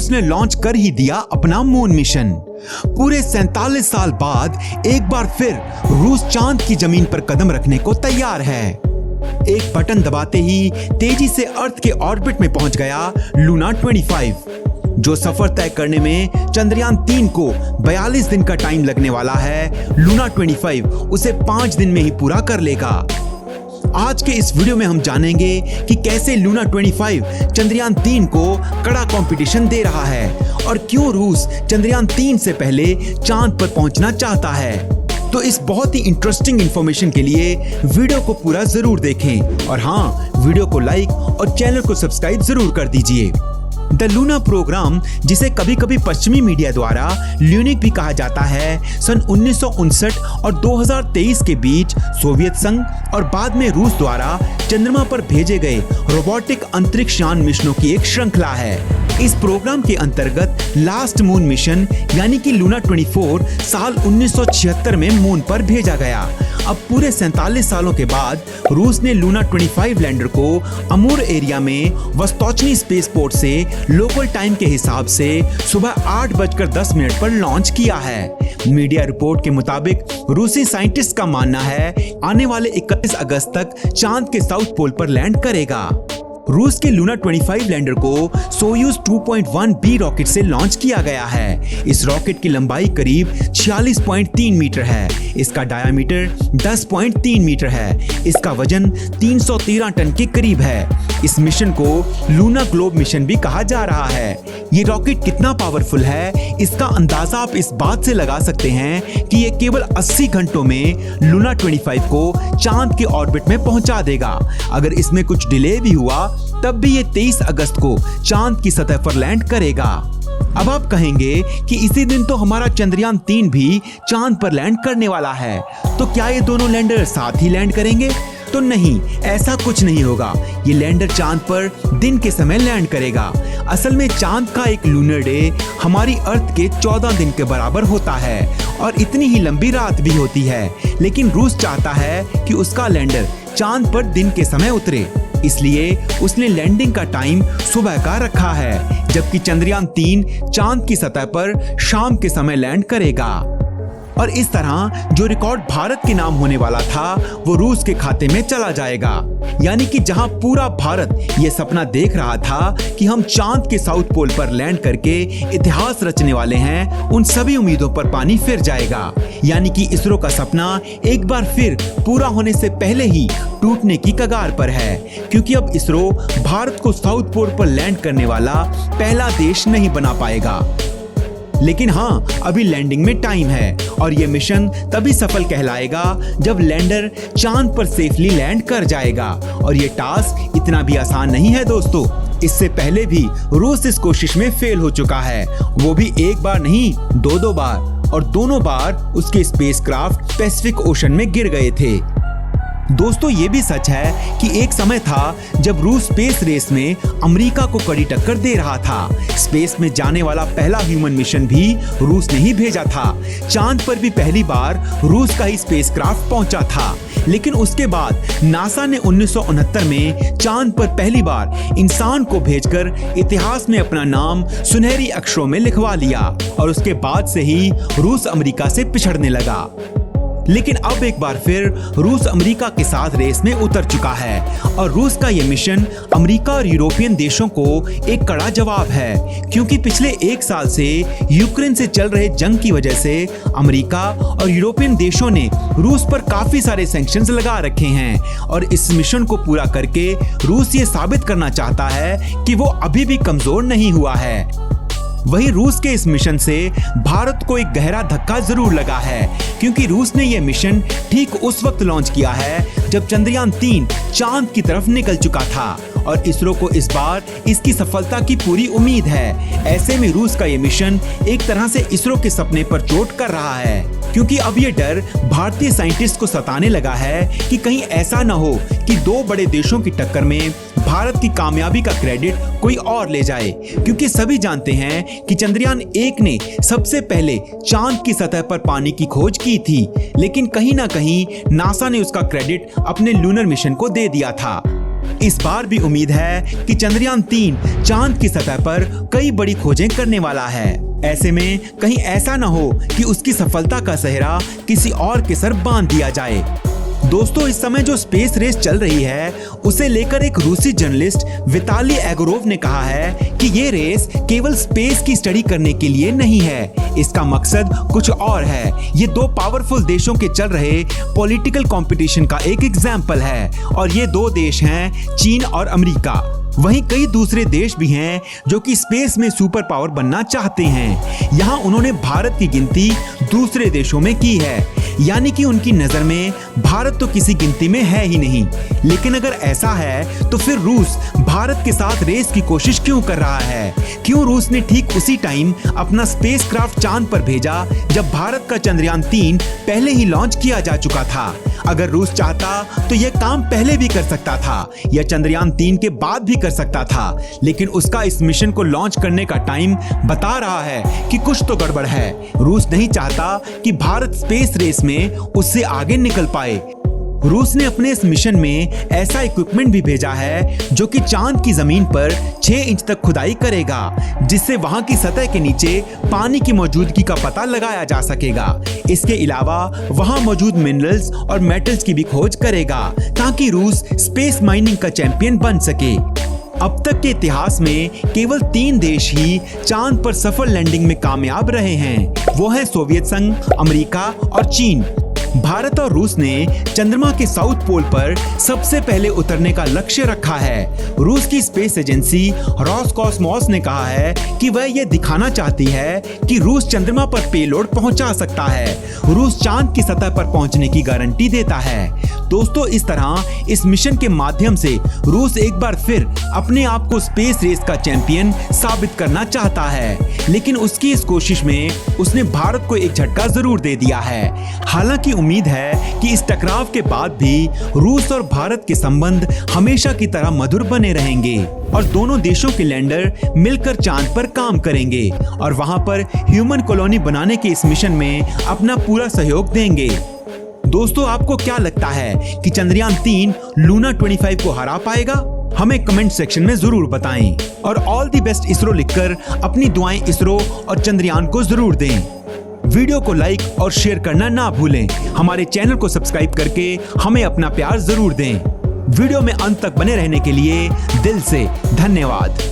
रूस ने लॉन्च कर ही दिया अपना मून मिशन। पूरे 47 साल बाद एक बार फिर रूस चांद की जमीन पर कदम रखने को तैयार है। एक बटन दबाते ही तेजी से अर्थ के ऑर्बिट में पहुंच गया लूना 25, जो सफर तय करने में चंद्रयान 3 को 42 दिन का टाइम लगने वाला है। लूना 25 उसे 5 दिन में ही पूरा कर लेगा। आज के इस वीडियो में हम जानेंगे कि कैसे लूना 25 चंद्रयान 3 को कड़ा कंपटीशन दे रहा है और क्यों रूस चंद्रयान 3 से पहले चांद पर पहुंचना चाहता है। तो इस बहुत ही इंटरेस्टिंग इंफॉर्मेशन के लिए वीडियो को पूरा जरूर देखें और हाँ, वीडियो को लाइक और चैनल को सब्सक्राइब जरूर कर दीजिए। द लूना प्रोग्राम, जिसे कभी कभी पश्चिमी मीडिया द्वारा ल्यूनिक भी कहा जाता है, सन 1959 और 2023 के बीच सोवियत संघ और बाद में रूस द्वारा चंद्रमा पर भेजे गए रोबोटिक अंतरिक्ष यान मिशनों की एक श्रृंखला है। इस प्रोग्राम के अंतर्गत लास्ट मून मिशन यानी कि लूना 24 साल 1976 में मून पर भेजा गया। अब पूरे 47 सालों के बाद रूस ने लूना 25 लैंडर को अमूर एरिया में वस्तोचनी स्पेसपोर्ट से लोकल टाइम के हिसाब से सुबह 8:10 पर लॉन्च किया है। मीडिया रिपोर्ट के मुताबिक रूसी साइंटिस्ट का मानना है आने वाले 31 अगस्त तक चांद के साउथ पोल पर लैंड करेगा। रूस के लूना 25 लैंडर को सोयूज 2.1B रॉकेट से लॉन्च किया गया है। इस रॉकेट की लंबाई करीब 46.3 मीटर है। इसका डायामीटर 10.3 मीटर है। इसका वजन 313 टन के करीब है। इस मिशन को लूना ग्लोब मिशन भी कहा जा रहा है। ये रॉकेट कितना पावरफुल है, इसका अंदाजा आप इस बात से लगा सकते हैं कि ये केवल 80 घंटों में लूना 25 को चांद के ऑर्बिट में पहुंचा देगा। अगर इसमें कुछ डिले भी हुआ तब भी ये 23 अगस्त को चांद की सतह पर लैंड करेगा। अब आप कहेंगे कि इसी दिन तो हमारा चंद्रयान 3 भी चांद पर लैंड करने वाला है, तो क्या ये दोनों लैंडर साथ ही लैंड करेंगे? तो नहीं, ऐसा कुछ नहीं होगा। ये लैंडर चांद पर दिन के समय लैंड करेगा। असल में चांद का एक लूनर डे हमारी अर्थ के 14 दिन के बराबर होता है और इतनी ही लंबी रात भी होती है। लेकिन रूस चाहता है कि उसका लैंडर चांद पर दिन के समय उतरे, इसलिए उसने लैंडिंग का टाइम सुबह का रखा है, जबकि चंद्रयान 3 चांद की सतह पर शाम के समय लैंड करेगा। और इस तरह जो रिकॉर्ड भारत के नाम होने वाला था वो रूस के खाते में चला जाएगा। यानी कि जहां पूरा भारत ये सपना देख रहा था कि हम चांद के साउथ पोल पर लैंड करके इतिहास रचने वाले हैं, उन सभी उम्मीदों पर पानी फिर जाएगा। यानी कि इसरो का सपना एक बार फिर पूरा होने से पहले ही टूटने की कगार पर है, क्योंकि अब इसरो भारत को साउथ पोल पर लैंड करने वाला पहला देश नहीं बना पाएगा। लेकिन हाँ, अभी लैंडिंग में टाइम है और ये मिशन तभी सफल कहलाएगा जब लैंडर चांद पर सेफली लैंड कर जाएगा। और ये टास्क इतना भी आसान नहीं है दोस्तों। इससे पहले भी रूस इस कोशिश में फेल हो चुका है, वो भी एक बार नहीं, 2 बार, और दोनों बार उसके स्पेसक्राफ्ट पैसिफिक ओशन में गिर गए थे। दोस्तों, ये भी सच है कि एक समय था जब रूस स्पेस रेस में अमेरिका को कड़ी टक्कर दे रहा था। स्पेस में जाने वाला पहला ह्यूमन मिशन भी रूस ने ही भेजा था। चांद पर भी पहली बार रूस का ही स्पेसक्राफ्ट पहुंचा था। लेकिन उसके बाद नासा ने 1969 में चांद पर पहली बार इंसान को भेजकर इतिहास में अपना नाम सुनहरी अक्षरों में लिखवा लिया और उसके बाद से ही रूस अमेरिका से पिछड़ने लगा। लेकिन अब एक बार फिर रूस अमेरिका के साथ रेस में उतर चुका है और रूस का यह मिशन अमेरिका और यूरोपियन देशों को एक कड़ा जवाब है, क्योंकि पिछले 1 साल से यूक्रेन से चल रहे जंग की वजह से अमेरिका और यूरोपियन देशों ने रूस पर काफी सारे सैंक्शंस लगा रखे हैं। और इस मिशन को पूरा करके रूस ये साबित करना चाहता है कि वो अभी भी कमजोर नहीं हुआ है। वहीं रूस के इस मिशन से भारत को एक गहरा धक्का जरूर लगा है, क्योंकि रूस ने यह मिशन ठीक उस वक्त लॉन्च किया है जब चंद्रयान 3 चांद की तरफ निकल चुका था और इसरो को इस बार इसकी सफलता की पूरी उम्मीद है। ऐसे में रूस का यह मिशन एक तरह से इसरो के सपने पर चोट कर रहा है, क्योंकि अब ये डर भारतीय साइंटिस्ट को सताने लगा है कि कहीं ऐसा न हो कि 2 बड़े देशों की टक्कर में भारत की कामयाबी का क्रेडिट कोई और ले जाए। क्योंकि सभी जानते हैं कि चंद्रयान 1 ने सबसे पहले चांद की सतह पर पानी की खोज की थी, लेकिन कहीं ना कहीं नासा ने उसका क्रेडिट अपने लूनर मिशन को दे दिया था। इस बार भी उम्मीद है कि चंद्रयान 3 चांद की सतह पर कई बड़ी खोजें करने वाला है। ऐसे में कहीं ऐसा न हो कि उसकी सफलता का सेहरा किसी और के सर बांध दिया जाए। दोस्तों, इस समय जो स्पेस रेस चल रही है उसे लेकर एक रूसी जर्नलिस्ट विताली एगोरोव ने कहा है कि ये रेस केवल स्पेस की स्टडी करने के लिए नहीं है, इसका मकसद कुछ और है। ये दो पावरफुल देशों के चल रहे पॉलिटिकल कंपटीशन का एक एग्जाम्पल है और ये दो देश हैं चीन और अमेरिका। वहीं कई दूसरे देश भी हैं जो कि स्पेस में सुपर पावर बनना चाहते हैं। यहाँ उन्होंने भारत की गिनती दूसरे देशों में की है, यानी कि उनकी नजर में भारत तो किसी गिनती में है ही नहीं। लेकिन अगर ऐसा है तो फिर रूस भारत के साथ रेस की कोशिश क्यों कर रहा है? क्यों रूस ने ठीक उसी टाइम अपना स्पेसक्राफ्ट चांद पर भेजा जब भारत का चंद्रयान 3 पहले ही लॉन्च किया जा चुका था? अगर रूस चाहता तो यह काम पहले भी कर सकता था या चंद्रयान 3 के बाद भी कर सकता था, लेकिन उसका इस मिशन को लॉन्च करने का टाइम बता रहा है कि कुछ तो गड़बड़ है। रूस नहीं चाहता कि भारत स्पेस रेस में उससे आगे निकल पाए। रूस ने अपने इस मिशन में ऐसा इक्विपमेंट भी भेजा है जो कि चांद की जमीन पर 6 इंच तक खुदाई करेगा, जिससे वहां की सतह के नीचे पानी की मौजूदगी का पता लगाया जा सकेगा। इसके अलावा वहां मौजूद मिनरल्स और मेटल्स की भी खोज करेगा ताकि रूस स्पेस माइनिंग का चैंपियन बन सके। अब तक के इतिहास में केवल 3 देश ही चांद पर सफल लैंडिंग में कामयाब रहे हैं। वो है सोवियत संघ, अमेरिका और चीन। भारत और रूस ने चंद्रमा के साउथ पोल पर सबसे पहले उतरने का लक्ष्य रखा है। रूस की स्पेस एजेंसी रोसकॉस्मोस ने कहा है कि वह यह दिखाना चाहती है कि रूस चंद्रमा पर पेलोड पहुंचा सकता है। रूस चांद की सतह पर पहुंचने की गारंटी देता है। दोस्तों, इस तरह इस मिशन के माध्यम से रूस एक बार फिर अपने आप को स्पेस रेस का चैंपियन साबित करना चाहता है, लेकिन उसकी इस कोशिश में उसने भारत को एक झटका जरूर दे दिया है। हालांकि उम्मीद है कि इस टकराव के बाद भी रूस और भारत के संबंध हमेशा की तरह मधुर बने रहेंगे और दोनों देशों के लैंडर मिलकर चांद पर काम करेंगे और वहां पर ह्यूमन कॉलोनी बनाने के इस मिशन में अपना पूरा सहयोग देंगे। दोस्तों, आपको क्या लगता है कि चंद्रयान 3 लूना 25 को हरा पाएगा? हमें कमेंट सेक्शन में जरूर बताएं और ऑल द बेस्ट इसरो लिखकर अपनी दुआएं इसरो और चंद्रयान को जरूर दें। वीडियो को लाइक और शेयर करना ना भूलें। हमारे चैनल को सब्सक्राइब करके हमें अपना प्यार जरूर दें। वीडियो में अंत तक बने रहने के लिए दिल से धन्यवाद।